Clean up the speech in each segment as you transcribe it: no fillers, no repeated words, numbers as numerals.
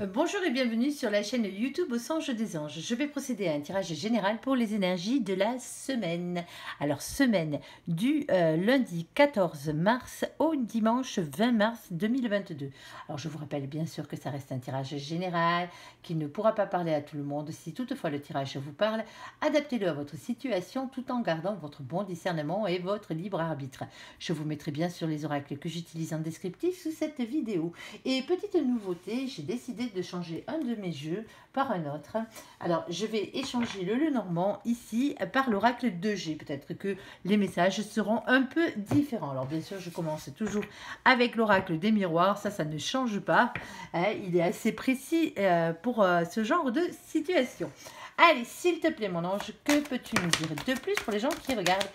Bonjour et bienvenue sur la chaîne YouTube Au Songe des Anges. Je vais procéder à un tirage général pour les énergies de la semaine. Alors, semaine du lundi 14 mars au dimanche 20 mars 2022. Alors, je vous rappelle bien sûr que ça reste un tirage général qui ne pourra pas parler à tout le monde. Si toutefois le tirage vous parle, adaptez-le à votre situation tout en gardant votre bon discernement et votre libre arbitre. Je vous mettrai bien sûr les oracles que j'utilise en descriptif sous cette vidéo. Et petite nouveauté, j'ai décidé de changer un de mes jeux par un autre. Alors, je vais échanger le Lenormand ici par l'oracle 2G. Peut-être que les messages seront un peu différents. Alors, bien sûr, je commence toujours avec l'oracle des miroirs. Ça ne change pas. Il est assez précis pour ce genre de situation. Allez, s'il te plaît, mon ange, que peux-tu nous dire de plus pour les gens qui regardent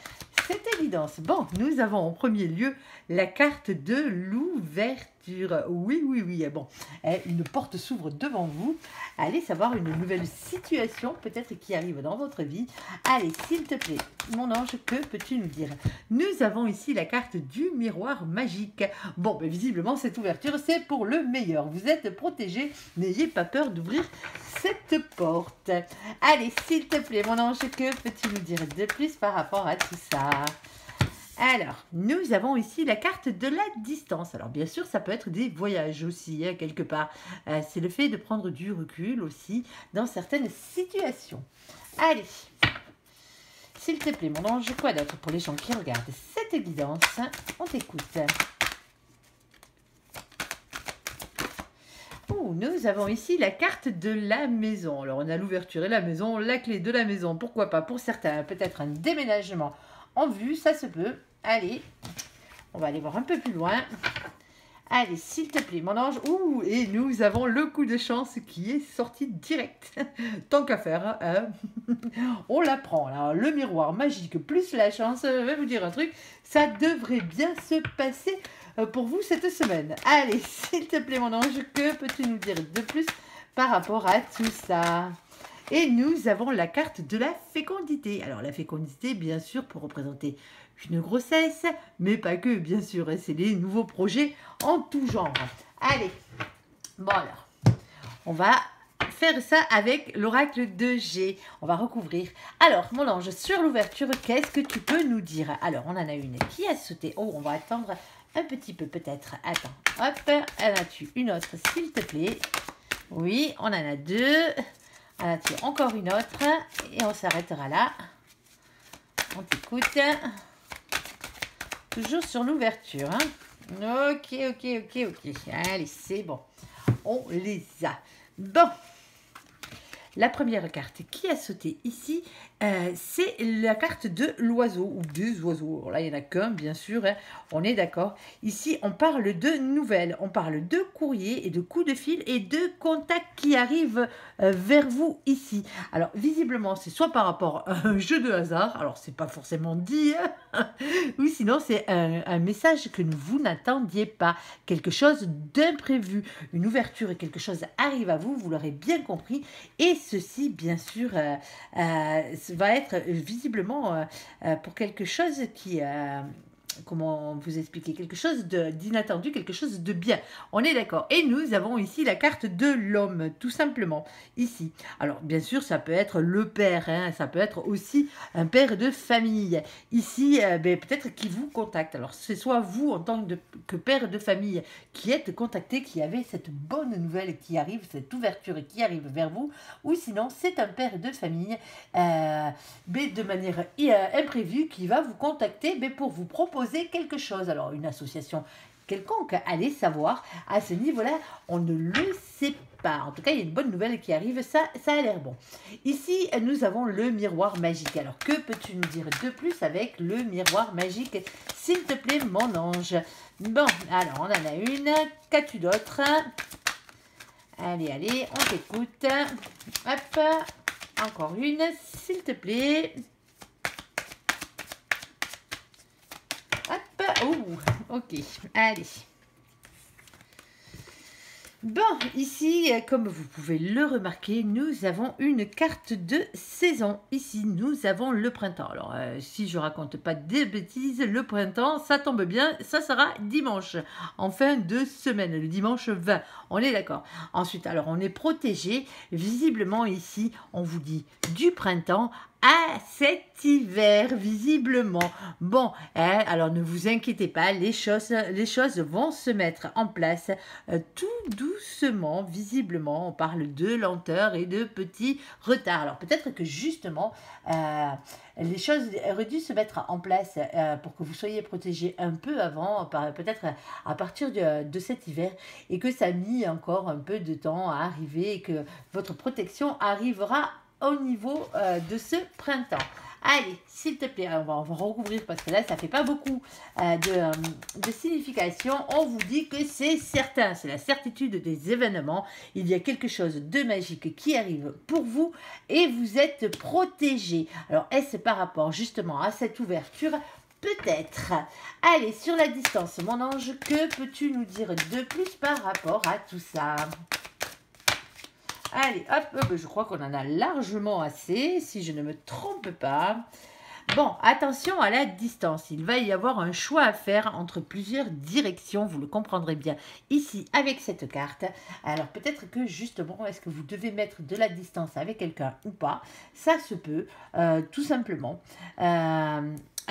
cette évidence? Bon, nous avons en premier lieu la carte de l'ouverture. Oui, oui, oui. Bon, une porte s'ouvre devant vous. Allez savoir une nouvelle situation peut-être qui arrive dans votre vie. Allez, s'il te plaît, mon ange, que peux-tu nous dire? Nous avons ici la carte du miroir magique. Bon, ben, visiblement, cette ouverture, c'est pour le meilleur. Vous êtes protégé. N'ayez pas peur d'ouvrir cette porte. Allez, s'il te plaît, mon ange, que peux-tu nous dire de plus par rapport à tout ça? Alors, nous avons ici la carte de la distance. Alors, bien sûr, ça peut être des voyages aussi, hein, quelque part. C'est le fait de prendre du recul aussi dans certaines situations. Allez, s'il te plaît, mon ange, quoi d'autre pour les gens qui regardent cette guidance? On t'écoute. Oh, nous avons ici la carte de la maison. Alors, on a l'ouverture et la maison, la clé de la maison, pourquoi pas pour certains, peut-être un déménagement en vue, ça se peut. Allez, on va aller voir un peu plus loin. Allez, s'il te plaît, mon ange. Ouh, et nous avons le coup de chance qui est sorti direct. Tant qu'à faire, hein. On la prend. Alors, le miroir magique plus la chance, je vais vous dire un truc, ça devrait bien se passer pour vous cette semaine. Allez, s'il te plaît, mon ange, que peux-tu nous dire de plus par rapport à tout ça? Et nous avons la carte de la fécondité. Alors la fécondité, bien sûr, pour représenter une grossesse, mais pas que, bien sûr. C'est les nouveaux projets en tout genre. Allez, bon alors, on va faire ça avec l'oracle de G. On va recouvrir. Alors, mon ange, sur l'ouverture, qu'est-ce que tu peux nous dire? Alors, on en a une qui a sauté. Oh, on va attendre un petit peu peut-être. Attends, hop, en as-tu une autre, s'il te plaît? Oui, on en a deux. Ah, tiens, encore une autre et on s'arrêtera là. On t'écoute. Toujours sur l'ouverture. Hein. Ok, ok, ok, ok. Allez, c'est bon. On les a. Bon. La première carte qui a sauté ici, c'est la carte de l'oiseau ou des oiseaux. Alors là, il n'y en a qu'un, bien sûr, hein, on est d'accord. Ici, on parle de nouvelles, on parle de courrier et de coups de fil et de contacts qui arrivent vers vous ici. Alors, visiblement, c'est soit par rapport à un jeu de hasard, alors c'est pas forcément dit, hein, ou sinon c'est un message que vous n'attendiez pas, quelque chose d'imprévu, une ouverture et quelque chose arrive à vous, vous l'aurez bien compris, et ceci, bien sûr, va être visiblement pour quelque chose qui... comment vous expliquer, quelque chose d'inattendu, quelque chose de bien. On est d'accord. Et nous avons ici la carte de l'homme, tout simplement, ici. Alors, bien sûr, ça peut être le père, hein, ça peut être aussi un père de famille. Ici, peut-être qui vous contacte. Alors, c'est soit vous, en tant que père de famille, qui êtes contacté, qui avez cette bonne nouvelle qui arrive, cette ouverture qui arrive vers vous, ou sinon, c'est un père de famille, de manière imprévue, qui va vous contacter pour vous proposer quelque chose. Alors, une association quelconque, allez savoir. À ce niveau-là, on ne le sait pas. En tout cas, il y a une bonne nouvelle qui arrive, ça a l'air bon. Ici, nous avons le miroir magique. Alors, que peux-tu nous dire de plus avec le miroir magique, s'il te plaît, mon ange? Bon, alors, on en a une. Qu'as-tu d'autre? Allez, allez, on t'écoute. Hop, encore une, s'il te plaît. Hop, oh, ok, allez. Bon, ici, comme vous pouvez le remarquer, nous avons une carte de saison. Ici, nous avons le printemps. Alors, si je raconte pas de bêtises, le printemps, ça tombe bien, ça sera dimanche, en fin de semaine, le dimanche 20. On est d'accord. Ensuite, alors, on est protégé. Visiblement, ici, on vous dit du printemps à cet hiver, visiblement. Bon, hein, alors ne vous inquiétez pas, les choses vont se mettre en place tout doucement, visiblement. On parle de lenteur et de petits retards. Alors peut-être que justement, les choses auraient dû se mettre en place pour que vous soyez protégés un peu avant, peut-être à partir de cet hiver, et que ça a mis encore un peu de temps à arriver et que votre protection arrivera au niveau de ce printemps. Allez, s'il te plaît, on va recouvrir parce que là, ça fait pas beaucoup de signification. On vous dit que c'est certain, c'est la certitude des événements. Il y a quelque chose de magique qui arrive pour vous et vous êtes protégé. Alors, est-ce par rapport justement à cette ouverture? Peut-être. Allez, sur la distance, mon ange, que peux-tu nous dire de plus par rapport à tout ça? Allez, hop, je crois qu'on en a largement assez, si je ne me trompe pas. Bon, attention à la distance. Il va y avoir un choix à faire entre plusieurs directions, vous le comprendrez bien ici avec cette carte. Alors peut-être que justement, est-ce que vous devez mettre de la distance avec quelqu'un ou pas? Ça se peut, tout simplement.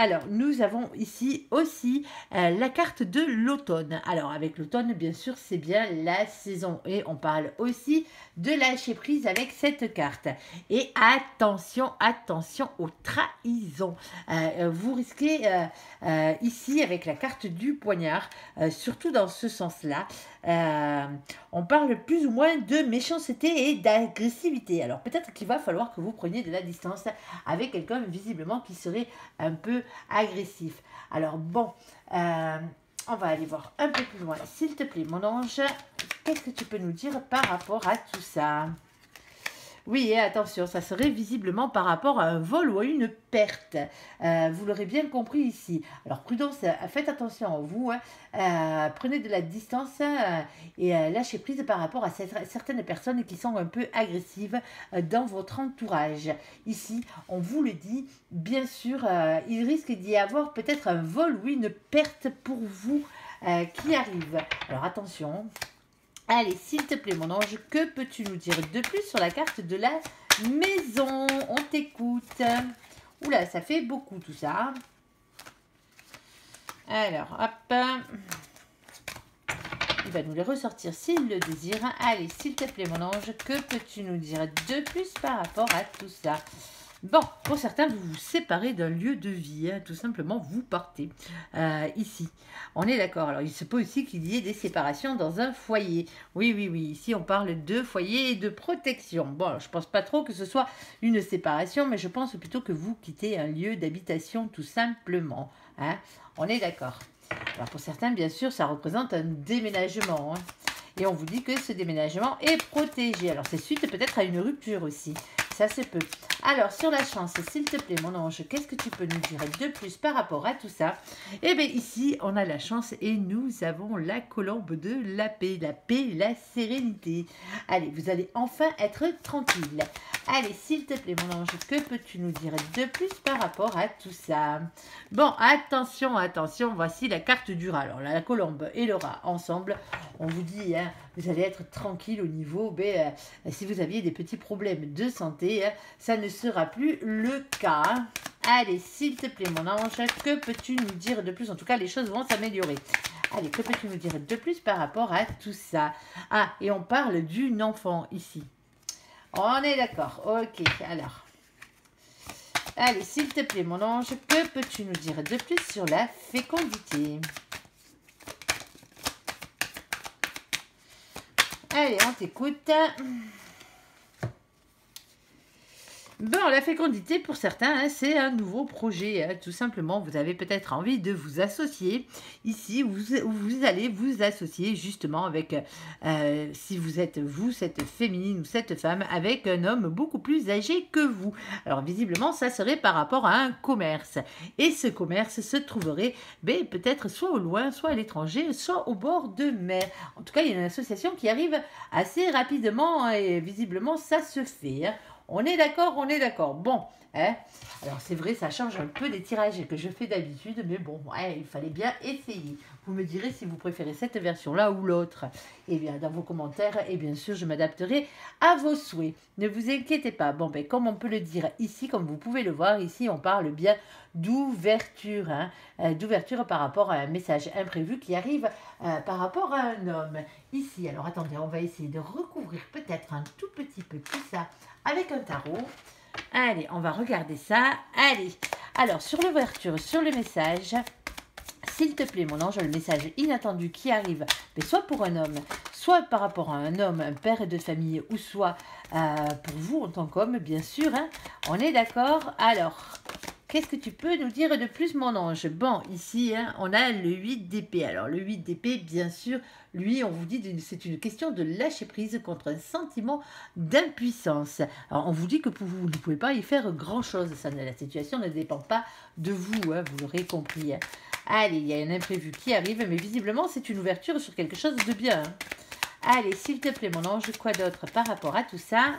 Alors, nous avons ici aussi la carte de l'automne. Alors, avec l'automne, bien sûr, c'est bien la saison. Et on parle aussi de lâcher prise avec cette carte. Et attention, attention aux trahisons. Vous risquez ici, avec la carte du poignard, surtout dans ce sens-là, on parle plus ou moins de méchanceté et d'agressivité. Alors, peut-être qu'il va falloir que vous preniez de la distance avec quelqu'un visiblement qui serait un peu agressif. Alors bon, on va aller voir un peu plus loin. S'il te plaît, mon ange, qu'est-ce que tu peux nous dire par rapport à tout ça? Oui, et attention, ça serait visiblement par rapport à un vol ou à une perte. Vous l'aurez bien compris ici. Alors, prudence, faites attention à vous. Hein. Prenez de la distance et lâchez prise par rapport à certaines personnes qui sont un peu agressives dans votre entourage. Ici, on vous le dit, bien sûr, il risque d'y avoir peut-être un vol ou une perte pour vous qui arrive. Alors, attention. Allez, s'il te plaît, mon ange, que peux-tu nous dire de plus sur la carte de la maison? On t'écoute. Oula, ça fait beaucoup tout ça. Alors, hop. Il va nous les ressortir s'il le désire. Allez, s'il te plaît, mon ange, que peux-tu nous dire de plus par rapport à tout ça? Bon, pour certains, vous vous séparez d'un lieu de vie, hein, tout simplement, vous partez ici. On est d'accord. Alors, il se peut aussi qu'il y ait des séparations dans un foyer. Oui, oui, oui. Ici, on parle de foyer et de protection. Bon, je pense pas trop que ce soit une séparation, mais je pense plutôt que vous quittez un lieu d'habitation, tout simplement. Hein. On est d'accord. Alors, pour certains, bien sûr, ça représente un déménagement. Hein. Et on vous dit que ce déménagement est protégé. Alors, c'est suite peut-être à une rupture aussi. Ça se peut. Alors, sur la chance, s'il te plaît, mon ange, qu'est-ce que tu peux nous dire de plus par rapport à tout ça? Eh bien, ici, on a la chance et nous avons la colombe de la paix, la sérénité. Allez, vous allez enfin être tranquille. Allez, s'il te plaît, mon ange, que peux-tu nous dire de plus par rapport à tout ça? Bon, attention, attention, voici la carte du rat. Alors, la colombe et le rat ensemble, on vous dit, hein, vous allez être tranquille au niveau, si vous aviez des petits problèmes de santé, hein, ça ne sera plus le cas. Hein. Allez, s'il te plaît, mon ange, que peux-tu nous dire de plus? En tout cas, les choses vont s'améliorer. Allez, que peux-tu nous dire de plus par rapport à tout ça? Ah, et on parle d'une enfant ici. On est d'accord. Ok, alors. Allez, s'il te plaît, mon ange, que peux-tu nous dire de plus sur la fécondité? Allez, on t'écoute. Bon, la fécondité, pour certains, hein, c'est un nouveau projet. Hein, tout simplement, vous avez peut-être envie de vous associer. Ici, vous allez vous associer justement avec, si vous êtes vous, cette féminine ou cette femme, avec un homme beaucoup plus âgé que vous. Alors, visiblement, ça serait par rapport à un commerce. Et ce commerce se trouverait peut-être soit au loin, soit à l'étranger, soit au bord de mer. En tout cas, il y a une association qui arrive assez rapidement, hein, et visiblement, ça se fait. Hein. On est d'accord, on est d'accord. Bon, hein. Alors c'est vrai, ça change un peu des tirages que je fais d'habitude, mais bon, ouais, il fallait bien essayer. Vous me direz si vous préférez cette version-là ou l'autre. Eh bien, dans vos commentaires, et bien sûr, je m'adapterai à vos souhaits. Ne vous inquiétez pas. Bon, comme on peut le dire ici, comme vous pouvez le voir, ici, on parle bien d'ouverture, hein, d'ouverture par rapport à un message imprévu qui arrive par rapport à un homme. Ici, alors attendez, on va essayer de recouvrir peut-être un tout petit peu tout ça avec un tarot. Allez, on va regarder ça. Allez, alors sur l'ouverture, sur le message, s'il te plaît mon ange, le message inattendu qui arrive, mais soit pour un homme, soit par rapport à un homme, un père de famille, ou soit pour vous en tant qu'homme, bien sûr, hein, on est d'accord. Alors, qu'est-ce que tu peux nous dire de plus, mon ange? Bon, ici, hein, on a le 8 d'épée. Alors, le 8 d'épée, bien sûr, lui, on vous dit que c'est une question de lâcher prise contre un sentiment d'impuissance. Alors, on vous dit que vous ne pouvez pas y faire grand-chose. La situation ne dépend pas de vous, hein, vous l'aurez compris. Hein. Allez, il y a un imprévu qui arrive, mais visiblement, c'est une ouverture sur quelque chose de bien. Hein. Allez, s'il te plaît, mon ange, quoi d'autre par rapport à tout ça?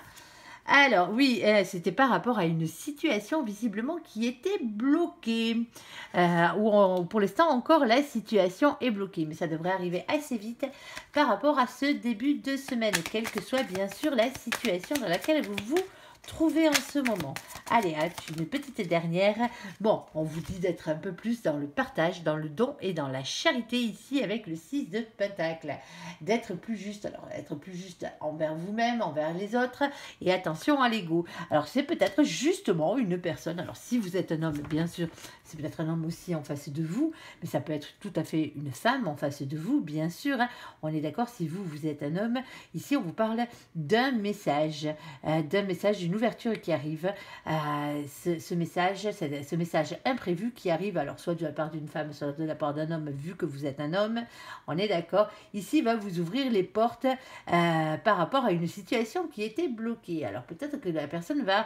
Alors, oui, c'était par rapport à une situation visiblement qui était bloquée. Pour l'instant, encore, la situation est bloquée. Mais ça devrait arriver assez vite par rapport à ce début de semaine, quelle que soit bien sûr la situation dans laquelle vous vous trouvez en ce moment. Allez, une petite dernière. Bon, on vous dit d'être un peu plus dans le partage, dans le don et dans la charité ici avec le 6 de Pentacle. D'être plus juste, alors être plus juste envers vous-même, envers les autres et attention à l'ego. Alors c'est peut-être justement une personne, alors si vous êtes un homme, bien sûr, c'est peut-être un homme aussi en face de vous, mais ça peut être tout à fait une femme en face de vous, bien sûr. Hein. On est d'accord, si vous êtes un homme, ici on vous parle d'un message, d'une ouverture qui arrive, ce message imprévu qui arrive, alors soit de la part d'une femme, soit de la part d'un homme, vu que vous êtes un homme, on est d'accord, ici va vous ouvrir les portes par rapport à une situation qui était bloquée. Alors peut-être que la personne va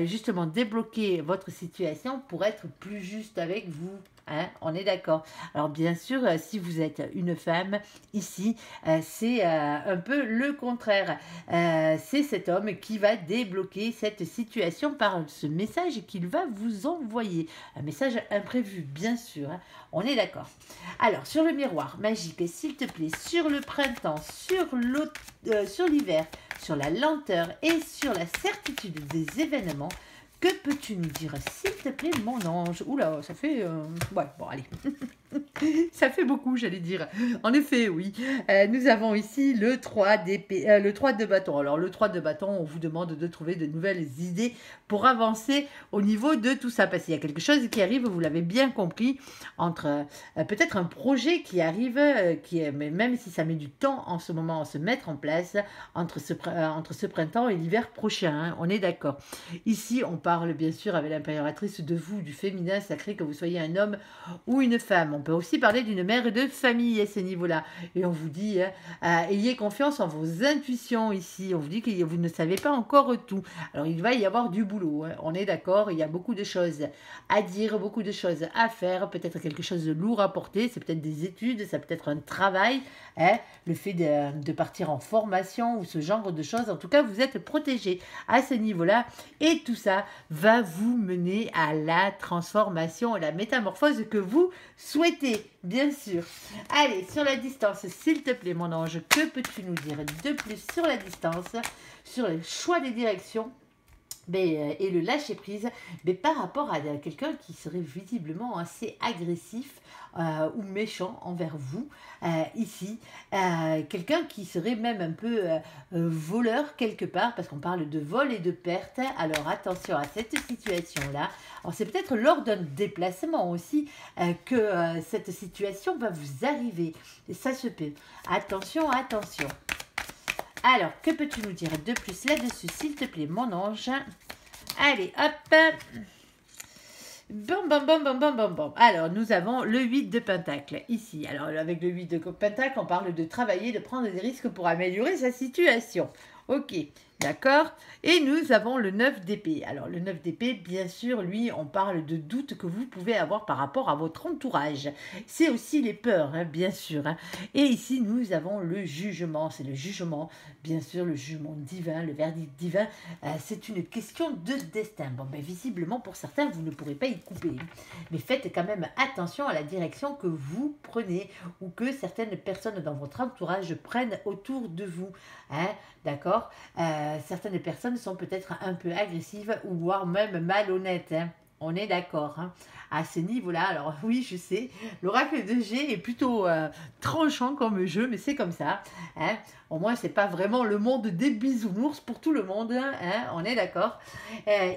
justement débloquer votre situation pour être plus juste avec vous. Hein, on est d'accord. Alors bien sûr, si vous êtes une femme, ici, c'est un peu le contraire. C'est cet homme qui va débloquer cette situation par ce message qu'il va vous envoyer. Un message imprévu, bien sûr. Hein, on est d'accord. Alors, sur le miroir magique, s'il te plaît, sur le printemps, sur l'hiver, sur la lenteur et sur la certitude des événements, que peux-tu nous dire, s'il te plaît, mon ange? Oula, ça fait... Ouais, bon, allez. Ça fait beaucoup, j'allais dire. En effet, oui. Nous avons ici le 3 d'épée, le 3 de bâton. Alors, le 3 de bâton, on vous demande de trouver de nouvelles idées pour avancer au niveau de tout ça. Parce qu'il y a quelque chose qui arrive, vous l'avez bien compris, entre peut-être un projet qui arrive, mais même si ça met du temps en ce moment à se mettre en place, entre ce printemps et l'hiver prochain. Hein, on est d'accord. Ici, on parle bien sûr avec l'impératrice de vous, du féminin sacré, que vous soyez un homme ou une femme. On peut aussi parler d'une mère de famille à ce niveau-là. Et on vous dit, ayez confiance en vos intuitions ici. On vous dit que vous ne savez pas encore tout. Alors, il va y avoir du boulot. Hein. On est d'accord, il y a beaucoup de choses à dire, beaucoup de choses à faire. Peut-être quelque chose de lourd à porter. C'est peut-être des études, ça peut être un travail. Hein. Le fait de partir en formation ou ce genre de choses. En tout cas, vous êtes protégé à ce niveau-là. Et tout ça va vous mener à la transformation et la métamorphose que vous souhaitez, bien sûr. Allez, sur la distance, s'il te plaît, mon ange, que peux-tu nous dire de plus sur la distance, sur le choix des directions et le lâcher prise, mais par rapport à quelqu'un qui serait visiblement assez agressif ou méchant envers vous ici, quelqu'un qui serait même un peu voleur quelque part, parce qu'on parle de vol et de perte. Alors attention à cette situation-là. Alors c'est peut-être lors d'un déplacement aussi que cette situation va vous arriver. Et ça se peut. Attention, attention. Alors, que peux-tu nous dire de plus là-dessus, s'il te plaît, mon ange? Allez, hop. Bon, bon, bon, bon, bon, bon, bon. Alors, nous avons le 8 de Pentacle ici. Alors, avec le 8 de Pentacle, on parle de travailler, de prendre des risques pour améliorer sa situation. Ok, d'accord. Et nous avons le 9 d'épée. Alors, le 9 d'épée, bien sûr, lui, on parle de doutes que vous pouvez avoir par rapport à votre entourage. C'est aussi les peurs, hein, bien sûr. Hein. Et ici, nous avons le jugement. C'est le jugement, bien sûr, le jugement divin, le verdict divin. C'est une question de destin. Bon, ben, visiblement, pour certains, vous ne pourrez pas y couper. Mais faites quand même attention à la direction que vous prenez ou que certaines personnes dans votre entourage prennent autour de vous. Hein, d'accord. Certaines personnes sont peut-être un peu agressives ou voire même malhonnêtes. Hein. On est d'accord. Hein. À ce niveau-là, alors oui, je sais, l'oracle de G est plutôt tranchant comme jeu, mais c'est comme ça. Hein. Au moins, c'est pas vraiment le monde des bisounours pour tout le monde. Hein. On est d'accord.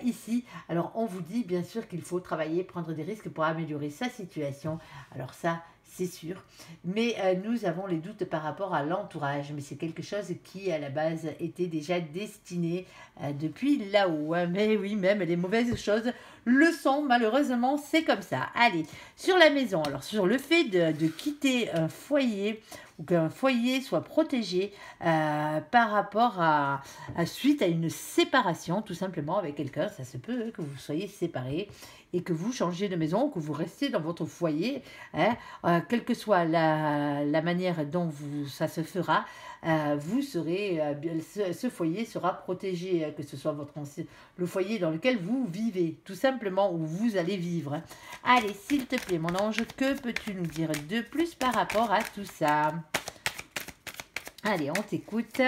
Ici, alors on vous dit bien sûr qu'il faut travailler, prendre des risques pour améliorer sa situation. Alors ça, c'est sûr. Mais nous avons les doutes par rapport à l'entourage. Mais c'est quelque chose qui, à la base, était déjà destiné depuis là-haut. Hein. Mais oui, même les mauvaises choses le sont. Malheureusement, c'est comme ça. Allez, sur la maison. Alors, sur le fait de quitter un foyer ou qu'un foyer soit protégé par rapport suite à une séparation, tout simplement, avec quelqu'un. Ça se peut que vous soyez séparés et que vous changez de maison, que vous restez dans votre foyer, hein, quelle que soit la manière dont ça se fera, vous serez, ce foyer sera protégé, que ce soit le foyer dans lequel vous vivez, tout simplement, où vous allez vivre. Hein. Allez, s'il te plaît, mon ange, que peux-tu nous dire de plus par rapport à tout ça? Allez, on t'écoute.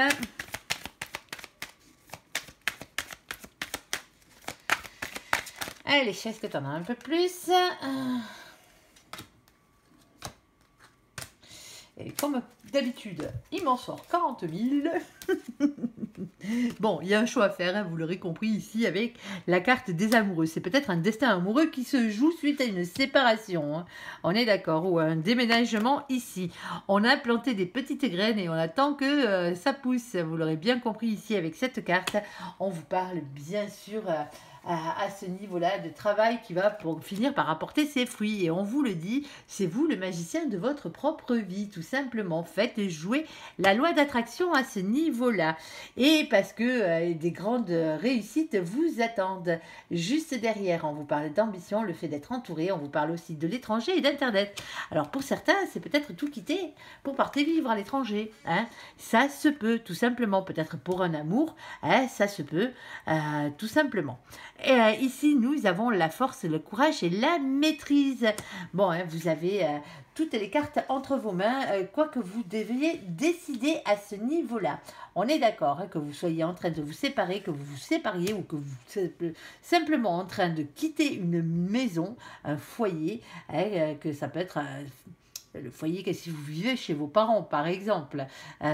Allez, est-ce que tu en as un peu plus? Et comme d'habitude, il m'en sort 40 000. Bon, il y a un choix à faire, hein, vous l'aurez compris ici avec la carte des amoureux. C'est peut-être un destin amoureux qui se joue suite à une séparation. Hein. On est d'accord, ou un déménagement ici. On a planté des petites graines et on attend que ça pousse. Vous l'aurez bien compris ici avec cette carte. On vous parle bien sûr... à ce niveau-là de travail qui va pour finir par apporter ses fruits. Et on vous le dit, c'est vous le magicien de votre propre vie, tout simplement. Faites jouer la loi d'attraction à ce niveau-là. Et parce que des grandes réussites vous attendent. Juste derrière, on vous parle d'ambition, le fait d'être entouré, on vous parle aussi de l'étranger et d'Internet. Alors pour certains, c'est peut-être tout quitter pour partir vivre à l'étranger. Hein. Ça se peut, tout simplement. Peut-être pour un amour, hein, ça se peut, tout simplement. Et ici, nous avons la force, le courage et la maîtrise. Bon, hein, vous avez toutes les cartes entre vos mains, quoi que vous deviez décider à ce niveau-là. On est d'accord, hein, que vous soyez en train de vous séparer, que vous vous sépariez ou que vous simplement en train de quitter une maison, un foyer, hein, que ça peut être... le foyer, que si vous vivez chez vos parents, par exemple,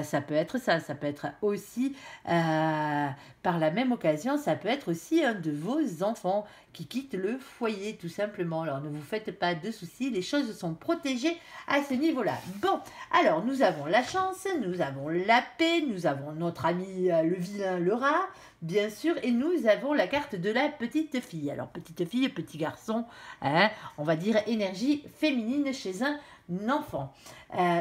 ça peut être ça. Ça peut être aussi, par la même occasion, ça peut être aussi un de vos enfants qui quitte le foyer, tout simplement. Alors, ne vous faites pas de soucis, les choses sont protégées à ce niveau-là. Bon, alors, nous avons la chance, nous avons la paix, nous avons notre ami le vilain, le rat, bien sûr, et nous avons la carte de la petite fille. Alors, petite fille, petit garçon, hein, on va dire énergie féminine chez un enfant.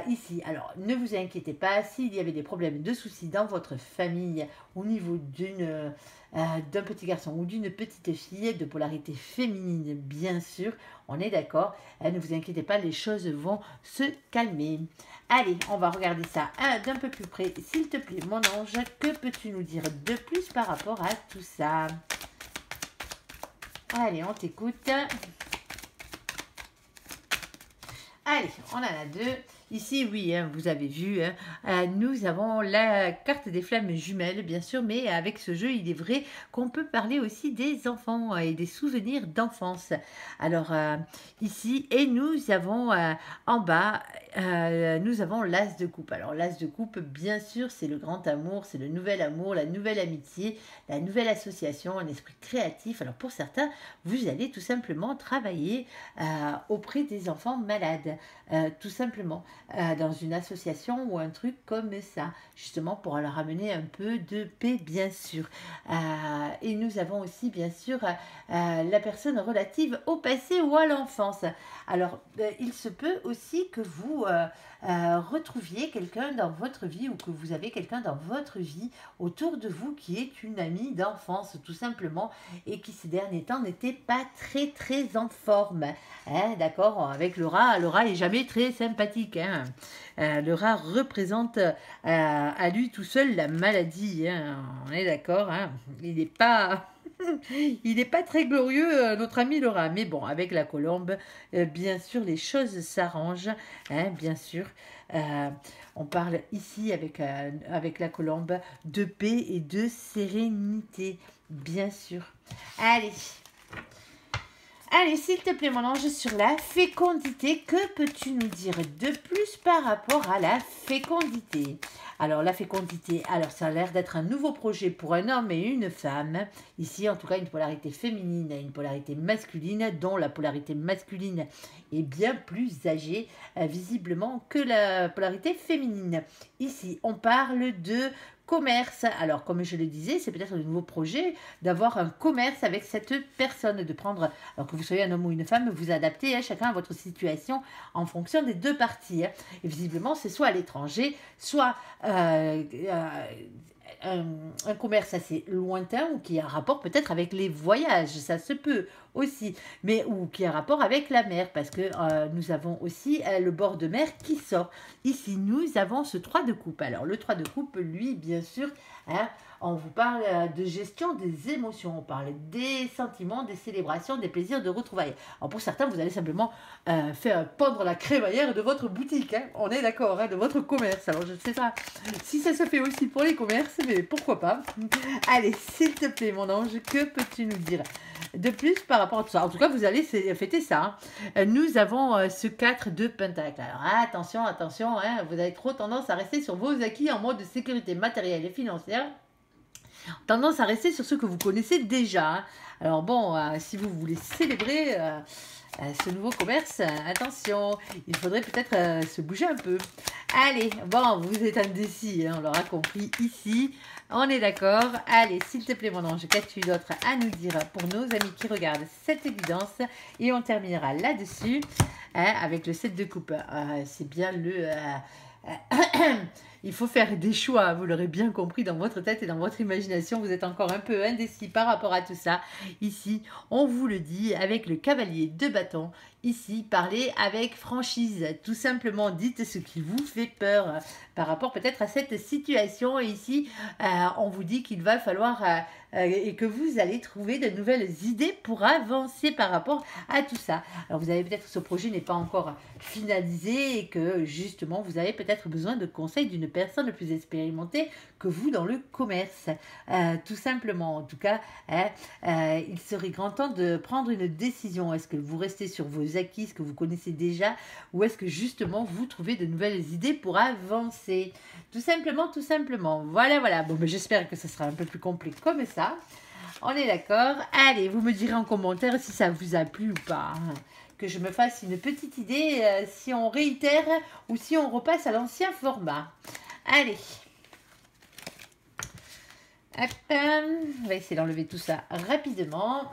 Ici, alors ne vous inquiétez pas, s'il y avait des problèmes de soucis dans votre famille au niveau d'un petit garçon ou d'une petite fille de polarité féminine, bien sûr, on est d'accord, ne vous inquiétez pas, les choses vont se calmer. Allez, on va regarder ça d'un peu plus près, s'il te plaît, mon ange, que peux-tu nous dire de plus par rapport à tout ça? Allez, on t'écoute. Allez, on en a deux. Ici, oui, hein, vous avez vu, hein, nous avons la carte des flammes jumelles, bien sûr, mais avec ce jeu, il est vrai qu'on peut parler aussi des enfants et des souvenirs d'enfance. Alors, ici, et nous avons en bas, nous avons l'as de coupe. Alors, l'as de coupe, bien sûr, c'est le grand amour, c'est le nouvel amour, la nouvelle amitié, la nouvelle association, un esprit créatif. Alors, pour certains, vous allez tout simplement travailler auprès des enfants malades, tout simplement. dans une association ou un truc comme ça, justement pour leur amener un peu de paix, bien sûr. Et nous avons aussi, bien sûr, la personne relative au passé ou à l'enfance. Alors, il se peut aussi que vous retrouviez quelqu'un dans votre vie ou que vous avez quelqu'un dans votre vie autour de vous qui est une amie d'enfance, tout simplement, et qui ces derniers temps n'était pas très très en forme. Hein, d'accord, avec le rat est jamais très sympathique. Hein. Le rat représente à lui tout seul la maladie. Hein. On est d'accord, hein. Il n'est pas... Il n'est pas très glorieux, notre ami le rat. Mais bon, avec la colombe, bien sûr, les choses s'arrangent. Hein, bien sûr. On parle ici avec la colombe de paix et de sérénité. Bien sûr. Allez. Allez, s'il te plaît, mon ange, sur la fécondité, que peux-tu nous dire de plus par rapport à la fécondité? Alors, la fécondité, alors ça a l'air d'être un nouveau projet pour un homme et une femme. Ici, en tout cas, une polarité féminine et une polarité masculine, dont la polarité masculine est bien plus âgée, visiblement, que la polarité féminine. Ici, on parle de commerce. Alors, comme je le disais, c'est peut-être un nouveau projet d'avoir un commerce avec cette personne, de prendre, alors que vous soyez un homme ou une femme, vous adaptez chacun à votre situation en fonction des deux parties. Hein. Et visiblement, c'est soit à l'étranger, soit un commerce assez lointain ou qui a un rapport peut-être avec les voyages, ça se peut aussi, mais ou qui a un rapport avec la mer, parce que nous avons aussi le bord de mer qui sort. Ici, nous avons ce 3 de coupe. Alors, le 3 de coupe, lui, bien sûr, hein, on vous parle de gestion des émotions, on parle des sentiments, des célébrations, des plaisirs, de retrouvailles. Alors, pour certains, vous allez simplement faire pendre la crémaillère de votre boutique, hein, on est d'accord, hein, de votre commerce. Alors, je ne sais pas si ça se fait aussi pour les commerces, mais pourquoi pas. Allez, s'il te plaît, mon ange, que peux-tu nous dire de plus par rapport à tout ça? En tout cas, vous allez fêter ça. Hein. Nous avons ce 4 de pentacle. Alors, attention, attention, hein, vous avez trop tendance à rester sur vos acquis en mode de sécurité matérielle et financière. Tendance à rester sur ce que vous connaissez déjà. Hein. Alors bon, si vous voulez célébrer ce nouveau commerce, attention, il faudrait peut-être se bouger un peu. Allez, bon, vous êtes indécis, hein, on l'aura compris ici. On est d'accord. Allez, s'il te plaît, mon ange, qu'as-tu d'autre à nous dire pour nos amis qui regardent cette évidence? Et on terminera là-dessus hein, avec le 7 de coupe. C'est bien le... il faut faire des choix, vous l'aurez bien compris dans votre tête et dans votre imagination, vous êtes encore un peu indécis par rapport à tout ça. Ici, on vous le dit avec le cavalier de bâton. Ici, parlez avec franchise, tout simplement dites ce qui vous fait peur par rapport peut-être à cette situation. Et ici, on vous dit qu'il va falloir et que vous allez trouver de nouvelles idées pour avancer par rapport à tout ça. Alors vous avez peut-être ce projet n'est pas encore finalisé et que justement vous avez peut-être besoin de conseils d'une personne plus expérimentée que vous dans le commerce. Tout simplement, en tout cas, il serait grand temps de prendre une décision. Est-ce que vous restez sur vos acquis, ce que vous connaissez déjà, ou est-ce que justement vous trouvez de nouvelles idées pour avancer? Tout simplement, tout simplement. Voilà, voilà. Bon, ben, j'espère que ce sera un peu plus complet comme ça. On est d'accord. Allez, vous me direz en commentaire si ça vous a plu ou pas. Hein. Que je me fasse une petite idée si on réitère ou si on repasse à l'ancien format. Allez. Hop, on va essayer d'enlever tout ça rapidement.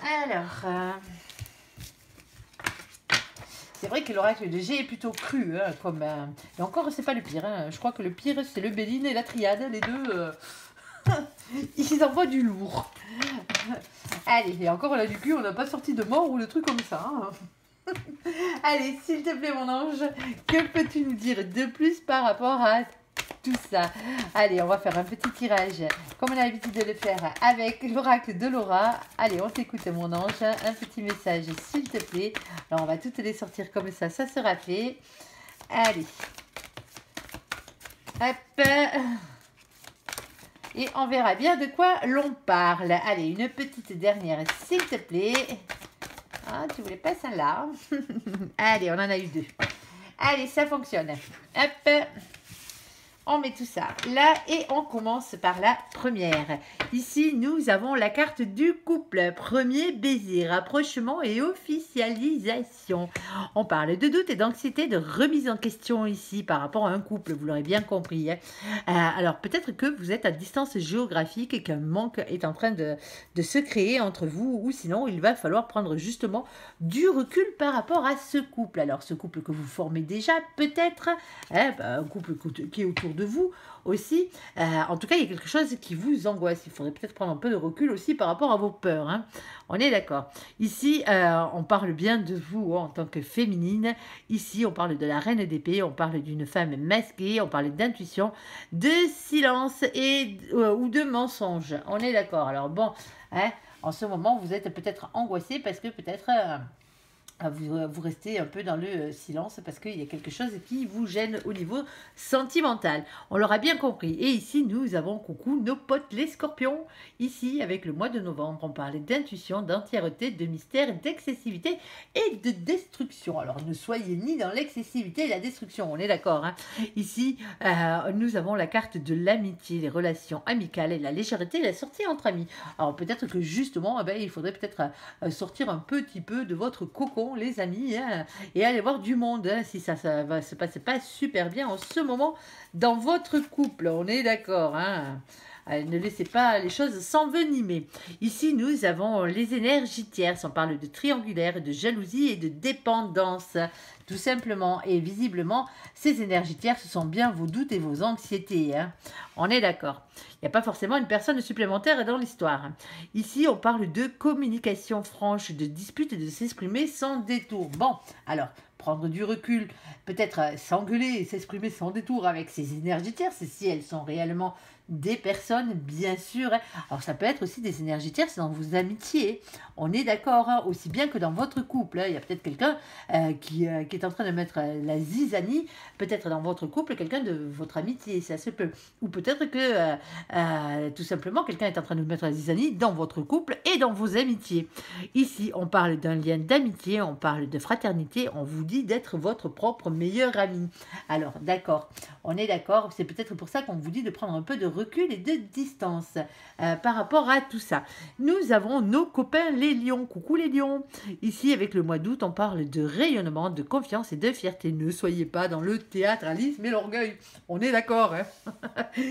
Alors, c'est vrai que l'oracle de G est plutôt cru, hein, comme, et encore, c'est pas le pire. Hein. Je crois que le pire, c'est le Béline et la Triade. Les deux, ils envoient du lourd. Allez, et encore, on a du cul, on n'a pas sorti de mort ou le truc comme ça. Hein. Allez, s'il te plaît, mon ange, que peux-tu nous dire de plus par rapport à tout ça? Allez, on va faire un petit tirage, comme on a l'habitude de le faire avec l'oracle de Laura. Allez, on t'écoute, mon ange. Un petit message, s'il te plaît. Alors, on va toutes les sortir comme ça, ça sera fait. Allez. Hop. Et on verra bien de quoi l'on parle. Allez, une petite dernière, s'il te plaît. Ah, tu voulais pas celle-là? Allez, on en a eu deux. Allez, ça fonctionne. Hop. on met tout ça là et on commence par la première. Ici, nous avons la carte du couple. Premier baiser, rapprochement et officialisation. On parle de doute et d'anxiété, de remise en question ici par rapport à un couple, vous l'aurez bien compris. Hein. Alors, peut-être que vous êtes à distance géographique et qu'un manque est en train de se créer entre vous, ou sinon, il va falloir prendre justement du recul par rapport à ce couple. Alors, ce couple que vous formez déjà, peut-être, hein, un couple qui est autour de vous aussi. En tout cas, il y a quelque chose qui vous angoisse. Il faudrait peut-être prendre un peu de recul aussi par rapport à vos peurs. Hein. On est d'accord. Ici, on parle bien de vous en tant que féminine. Ici, on parle de la reine d'épée, on parle d'une femme masquée, on parle d'intuition, de silence ou de mensonge. On est d'accord. Alors bon, hein, en ce moment, vous êtes peut-être angoissé parce que peut-être... vous restez un peu dans le silence parce qu'il y a quelque chose qui vous gêne au niveau sentimental. On l'aura bien compris. Et ici, nous avons, coucou, nos potes les scorpions. Ici, avec le mois de novembre, on parlait d'intuition, d'entièreté, de mystère, d'excessivité et de destruction. Alors, ne soyez ni dans l'excessivité et la destruction, on est d'accord. Hein. Ici, nous avons la carte de l'amitié, les relations amicales et la légèreté, la sortie entre amis. Alors, peut-être que justement, il faudrait peut-être sortir un petit peu de votre cocon, les amis, hein, et aller voir du monde, hein, si ça va se passer pas super bien en ce moment dans votre couple, on est d'accord, hein. Ne laissez pas les choses s'envenimer. Ici, nous avons les énergies tierces. On parle de triangulaire, de jalousie et de dépendance, tout simplement. Et visiblement, ces énergies tierces sont bien vos doutes et vos anxiétés. Hein. On est d'accord. Il n'y a pas forcément une personne supplémentaire dans l'histoire. Ici, on parle de communication franche, de dispute et de s'exprimer sans détour. Bon, alors... prendre du recul, peut-être s'engueuler et s'exprimer sans détour avec ces énergies tierces, si elles sont réellement des personnes, bien sûr. Alors, ça peut être aussi des énergies tierces dans vos amitiés. On est d'accord, hein, aussi bien que dans votre couple. Hein. Il y a peut-être quelqu'un qui est en train de mettre la zizanie, peut-être dans votre couple, quelqu'un de votre amitié, ça se peut. Ou peut-être que, tout simplement, quelqu'un est en train de mettre la zizanie dans votre couple et dans vos amitiés. Ici, on parle d'un lien d'amitié, on parle de fraternité, on vous dit d'être votre propre meilleur ami. Alors, d'accord, on est d'accord, c'est peut-être pour ça qu'on vous dit de prendre un peu de recul et de distance par rapport à tout ça. Nous avons nos copains les lions. Coucou les lions. Ici, avec le mois d'août, on parle de rayonnement, de confiance et de fierté. Ne soyez pas dans le théâtralisme et l'orgueil. On est d'accord, hein.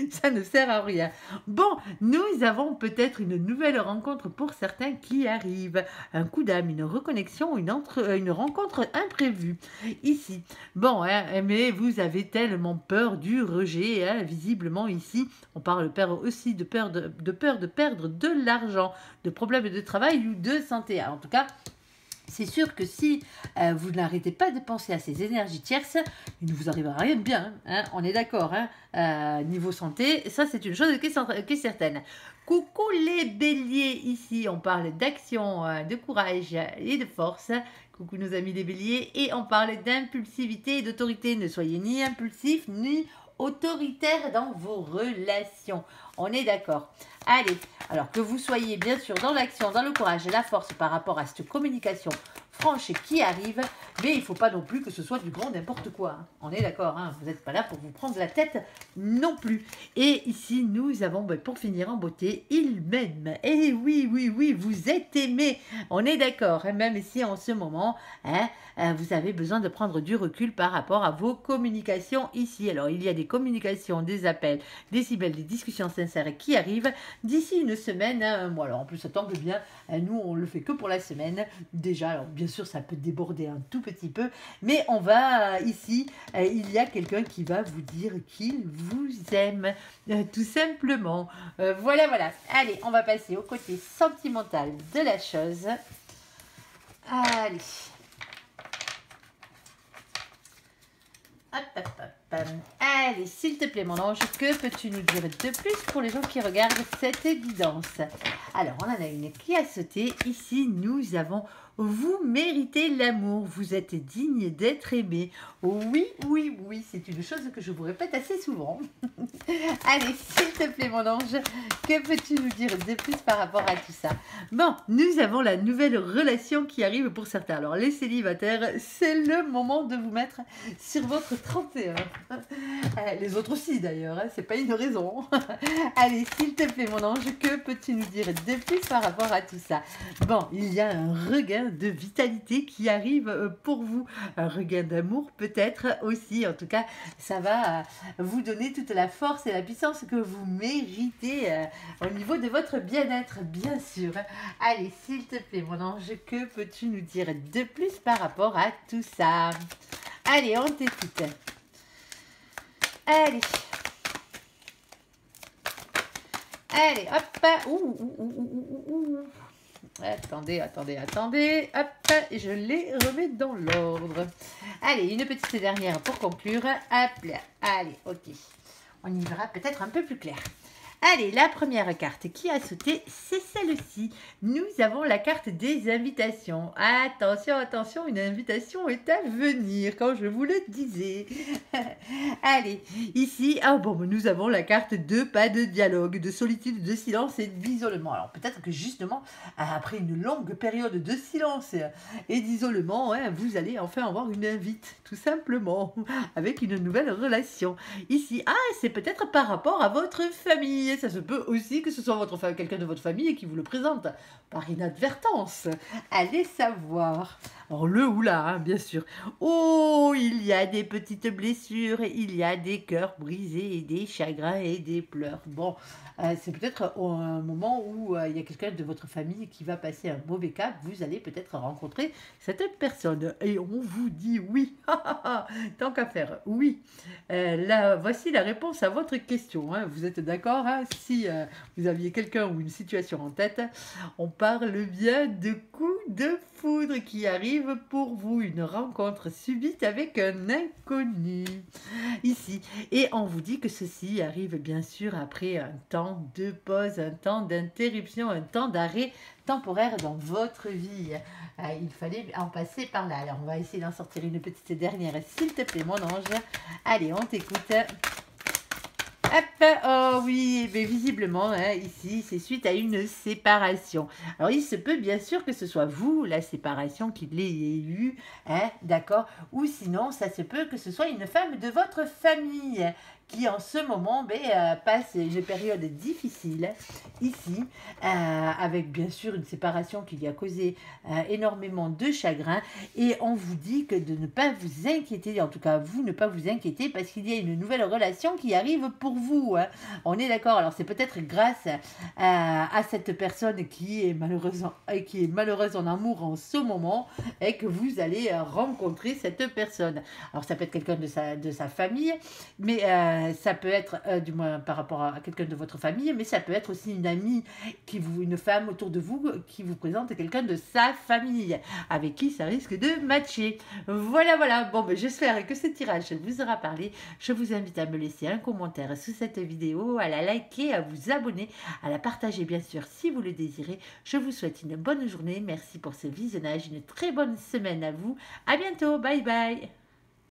Ça ne sert à rien. Bon, nous avons peut-être une nouvelle rencontre pour certains qui arrivent. Un coup d'âme, une reconnexion, une rencontre imprévue. Ici. Bon, hein, mais vous avez tellement peur du rejet, hein, visiblement ici. On parle aussi de peur de perdre de l'argent, de problèmes de travail ou de santé. Alors, en tout cas, c'est sûr que si vous n'arrêtez pas de penser à ces énergies tierces, il ne vous arrivera rien de bien. Hein, on est d'accord. Hein, niveau santé, ça c'est une chose qui est certaine. Coucou les béliers, ici on parle d'action, de courage et de force. Coucou nos amis les béliers. Et on parle d'impulsivité et d'autorité. Ne soyez ni impulsif ni autoritaire dans vos relations. On est d'accord. Allez, alors que vous soyez bien sûr dans l'action, dans le courage et la force par rapport à cette communication franche qui arrive, mais il ne faut pas non plus que ce soit du grand n'importe quoi. Hein. On est d'accord, hein, vous n'êtes pas là pour vous prendre la tête non plus. Et ici, nous avons, pour finir en beauté, il m'aime. Et oui, oui, oui, vous êtes aimé. On est d'accord, hein, même si en ce moment, hein, vous avez besoin de prendre du recul par rapport à vos communications ici. Alors, il y a des communications, des appels, des emails, des discussions sincères qui arrivent d'ici une semaine, un mois. Alors, en plus, ça tombe bien, nous, on le fait que pour la semaine. Déjà, alors, bien sûr, ça peut déborder un tout petit peu, mais on va ici, il y a quelqu'un qui va vous dire qu'il vous aime, tout simplement. Voilà, voilà. Allez, on va passer au côté sentimental de la chose. Allez. Hop, hop, hop. Allez, s'il te plaît, mon ange, que peux-tu nous dire de plus pour les gens qui regardent cette guidance? Alors, on en a une qui a sauté. Ici, nous avons vous méritez l'amour, vous êtes digne d'être aimé. Oui, oui, oui, c'est une chose que je vous répète assez souvent. Allez, s'il te plaît, mon ange, que peux-tu nous dire de plus par rapport à tout ça? Bon, nous avons la nouvelle relation qui arrive pour certains. Alors, les célibataires, c'est le moment de vous mettre sur votre 31. Les autres aussi, d'ailleurs, hein, c'est pas une raison. Allez, s'il te plaît, mon ange, que peux-tu nous dire de plus par rapport à tout ça? Bon, il y a un regain de vitalité qui arrive pour vous. Un regain d'amour, peut-être aussi. En tout cas, ça va vous donner toute la force et la puissance que vous méritez au niveau de votre bien-être, bien sûr. Allez, s'il te plaît, mon ange, que peux-tu nous dire de plus par rapport à tout ça? Allez, on t'écoute. Allez. Allez, hop. Ouh, ouh, ouh, ouh, ouh, ouh. Attendez, attendez, attendez. Hop, je les remets dans l'ordre. Allez, une petite dernière pour conclure. Hop là. Allez, ok. On y verra peut-être un peu plus clair. Allez, la première carte qui a sauté, c'est celle-ci. Nous avons la carte des invitations. Attention, attention, une invitation est à venir, quand je vous le disais. Allez, ici, nous avons la carte de pas de dialogue, de solitude, de silence et d'isolement. Alors peut-être que justement, après une longue période de silence et d'isolement, vous allez enfin avoir une invite, tout simplement, avec une nouvelle relation. Ici, c'est peut-être par rapport à votre famille. Ça se peut aussi que ce soit quelqu'un de votre famille qui vous le présente par inadvertance. Allez savoir. Alors le ou la, bien sûr. Oh, il y a des petites blessures, il y a des cœurs brisés, et des chagrins et des pleurs. Bon, c'est peut-être un moment où il y a quelqu'un de votre famille qui va passer un mauvais cap. Vous allez peut-être rencontrer cette personne. Et on vous dit oui. Tant qu'à faire, oui. Voici la réponse à votre question. Vous êtes d'accord? Si vous aviez quelqu'un ou une situation en tête, on parle bien de coups de foudre qui arrive pour vous, une rencontre subite avec un inconnu ici, et on vous dit que ceci arrive bien sûr après un temps de pause, un temps d'interruption, un temps d'arrêt temporaire dans votre vie. Il fallait en passer par là. Alors on va essayer d'en sortir une petite dernière, s'il te plaît, mon ange. Allez, on t'écoute. Hop, oh oui, mais visiblement, ici, c'est suite à une séparation. Alors, il se peut bien sûr que ce soit vous, la séparation, qui l'ayez eue, d'accord? Ou sinon, ça se peut que ce soit une femme de votre famille qui, en ce moment, passe une période difficile, ici, avec bien sûr une séparation qui lui a causé énormément de chagrin. Et on vous dit que de ne pas vous inquiéter, en tout cas, vous ne pas vous inquiéter, parce qu'il y a une nouvelle relation qui arrive pour vous. On est d'accord. Alors, c'est peut-être grâce à cette personne qui est malheureuse en amour en ce moment, et que vous allez rencontrer cette personne. Alors, ça peut être quelqu'un de sa famille, mais ça peut être, du moins par rapport à quelqu'un de votre famille, mais ça peut être aussi une amie, une femme autour de vous qui vous présente quelqu'un de sa famille, avec qui ça risque de matcher. Voilà, voilà. Bon, j'espère que ce tirage vous aura parlé. Je vous invite à me laisser un commentaire sous cette vidéo, à la liker, à vous abonner, à la partager bien sûr si vous le désirez. Je vous souhaite une bonne journée. Merci pour ce visionnage. Une très bonne semaine à vous. À bientôt. Bye bye.